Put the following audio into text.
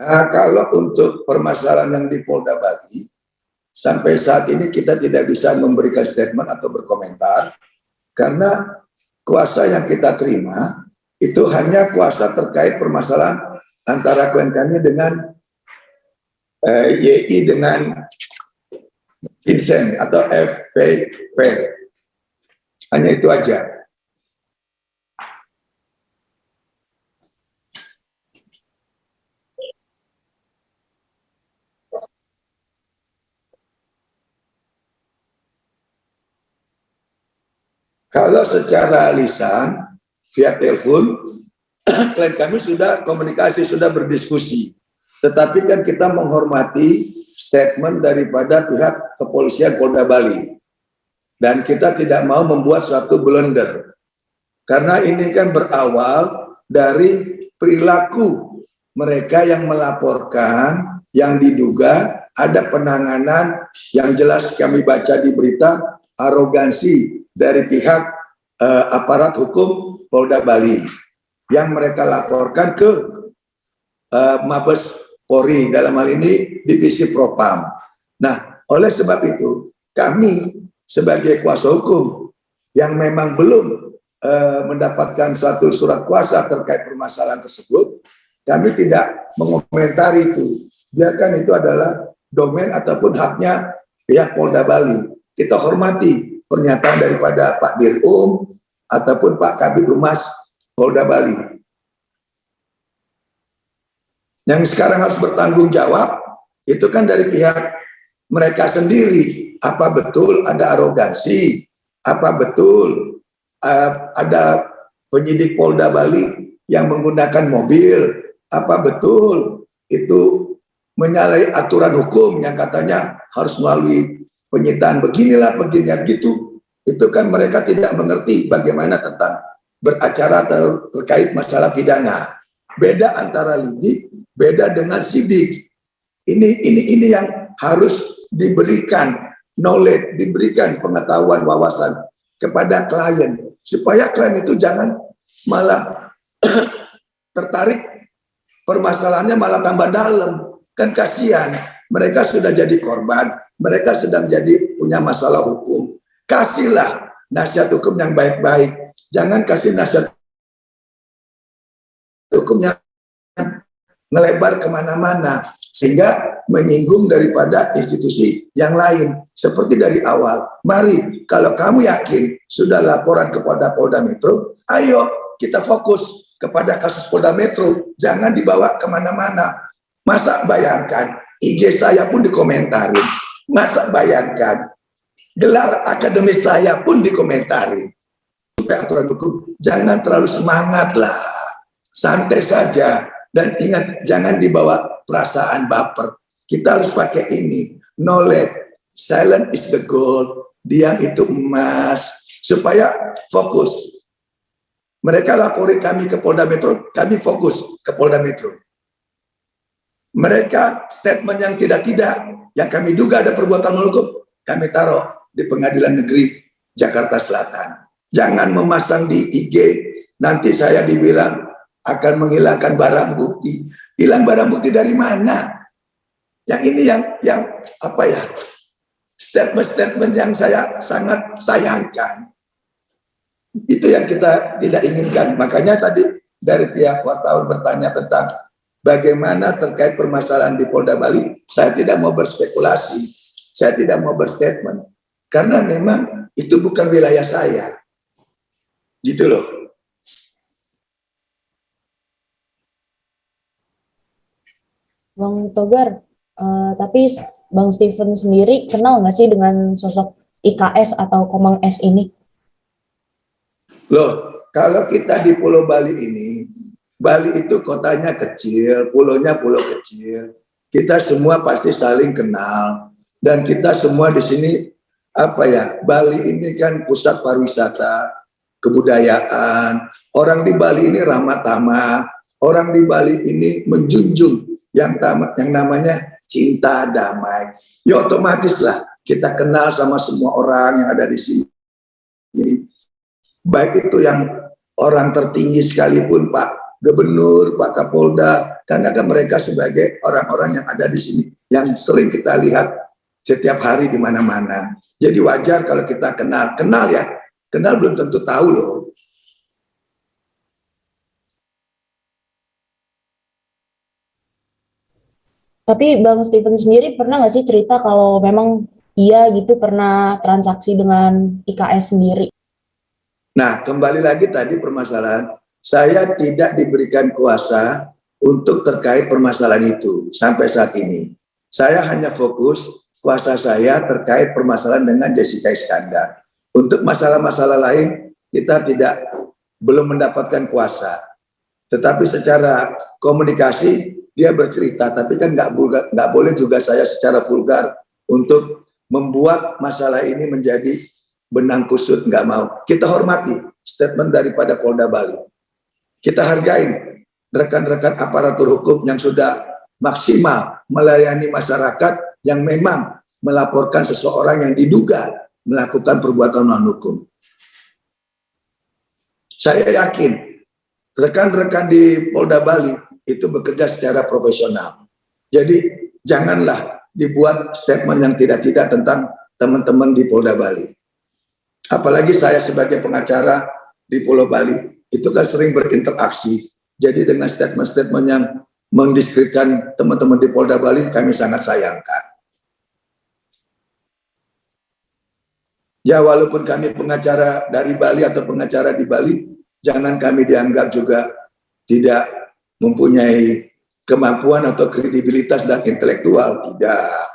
Kalau untuk permasalahan yang di Polda Bali, sampai saat ini kita tidak bisa memberikan statement atau berkomentar, karena kuasa yang kita terima itu hanya kuasa terkait permasalahan antara klien kami dengan YI dengan Vincent atau FPP. Hanya itu aja. Kalau secara lisan, via telepon, klien kami sudah komunikasi, sudah berdiskusi. Tetapi kan kita menghormati statement daripada pihak kepolisian Polda Bali. Dan kita tidak mau membuat suatu blunder. Karena ini kan berawal dari perilaku mereka yang melaporkan, yang diduga ada penanganan yang jelas kami baca di berita, arogansi dari pihak aparat hukum Polda Bali yang mereka laporkan ke Mabes Polri, dalam hal ini Divisi Propam. Nah, oleh sebab itu kami sebagai kuasa hukum yang memang belum mendapatkan suatu surat kuasa terkait permasalahan tersebut, kami tidak mengomentari itu. Biarkan itu adalah domain ataupun haknya pihak Polda Bali. Kita hormati pernyataan daripada Pak Dir'um ataupun Pak Kabid Humas Polda Bali. Yang sekarang harus bertanggung jawab itu kan dari pihak mereka sendiri. Apa betul ada arogansi? Apa betul ada penyidik Polda Bali yang menggunakan mobil? Apa betul itu menyalahi aturan hukum yang katanya harus melalui penyitaan beginilah, beginian gitu? Itu kan mereka tidak mengerti bagaimana tentang beracara terkait masalah pidana. Beda antara lidik, beda dengan sidik. Ini yang harus diberikan knowledge, diberikan pengetahuan, wawasan kepada klien, supaya klien itu jangan malah tertarik, permasalahannya malah tambah dalam. Kan kasihan, mereka sudah jadi korban, mereka sedang jadi punya masalah hukum. Kasihlah nasihat hukum yang baik-baik, jangan kasih nasihat hukum yang ngelebar kemana-mana sehingga menyinggung daripada institusi yang lain. Seperti dari awal, mari kalau kamu yakin sudah laporan kepada Polda Metro, ayo kita fokus kepada kasus Polda Metro, jangan dibawa kemana-mana. Masa bayangkan IG saya pun dikomentarin, masa bayangkan gelar akademis saya pun dikomentarin. Aturan hukum, jangan terlalu semangat lah, santai saja. Dan ingat, jangan dibawa perasaan baper. Kita harus pakai ini, knowledge, silent is the gold, diam itu emas, supaya fokus. Mereka lapori kami ke Polda Metro, kami fokus ke Polda Metro. Mereka statement yang tidak-tidak, yang kami duga ada perbuatan hukum, kami taruh di Pengadilan Negeri Jakarta Selatan. Jangan memasang di IG, nanti saya dibilang akan menghilangkan barang bukti. Hilang barang bukti dari mana? Yang ini yang apa ya? Statement-statement yang saya sangat sayangkan. Itu yang kita tidak inginkan. Makanya tadi dari pihak wartawan bertanya tentang bagaimana terkait permasalahan di Polda Bali. Saya tidak mau berspekulasi. Saya tidak mau berstatement. Karena memang itu bukan wilayah saya. Gitu loh. Bang Togar, tapi Bang Steven sendiri kenal nggak sih dengan sosok IKS atau Komang S ini? Loh, kalau kita di Pulau Bali ini, Bali itu kotanya kecil, pulaunya pulau kecil. Kita semua pasti saling kenal. Dan kita semua di sini, apa ya, Bali ini kan pusat pariwisata, kebudayaan. Orang di Bali ini ramah tamah. Orang di Bali ini menjunjung yang namanya cinta damai. Ya otomatis lah kita kenal sama semua orang yang ada di sini. Baik itu yang orang tertinggi sekalipun, Pak Gubernur, Pak Kapolda, karena kan mereka sebagai orang-orang yang ada di sini, yang sering kita lihat setiap hari di mana-mana. Jadi wajar kalau kita kenal ya, kenal belum tentu tahu loh. Tapi Bang Steven sendiri pernah nggak sih cerita kalau memang iya gitu pernah transaksi dengan IKS sendiri? Nah, kembali lagi tadi permasalahan, saya tidak diberikan kuasa untuk terkait permasalahan itu sampai saat ini. Saya hanya fokus kuasa saya terkait permasalahan dengan Jessica Iskandar. Untuk masalah-masalah lain, kita belum mendapatkan kuasa. Tetapi secara komunikasi, dia bercerita, tapi kan nggak boleh juga saya secara vulgar untuk membuat masalah ini menjadi benang kusut, nggak mau. Kita hormati statement daripada Polda Bali. Kita hargai rekan-rekan aparatur hukum yang sudah maksimal melayani masyarakat yang memang melaporkan seseorang yang diduga melakukan perbuatan non hukum. Saya yakin rekan-rekan di Polda Bali itu bekerja secara profesional. Jadi janganlah dibuat statement yang tidak-tidak tentang teman-teman di Polda Bali. Apalagi saya sebagai pengacara di Pulau Bali, itu kan sering berinteraksi. Jadi dengan statement-statement yang mendiskreditkan teman-teman di Polda Bali, kami sangat sayangkan. Ya walaupun kami pengacara dari Bali atau pengacara di Bali, jangan kami dianggap juga tidak mempunyai kemampuan atau kredibilitas dan intelektual. Tidak.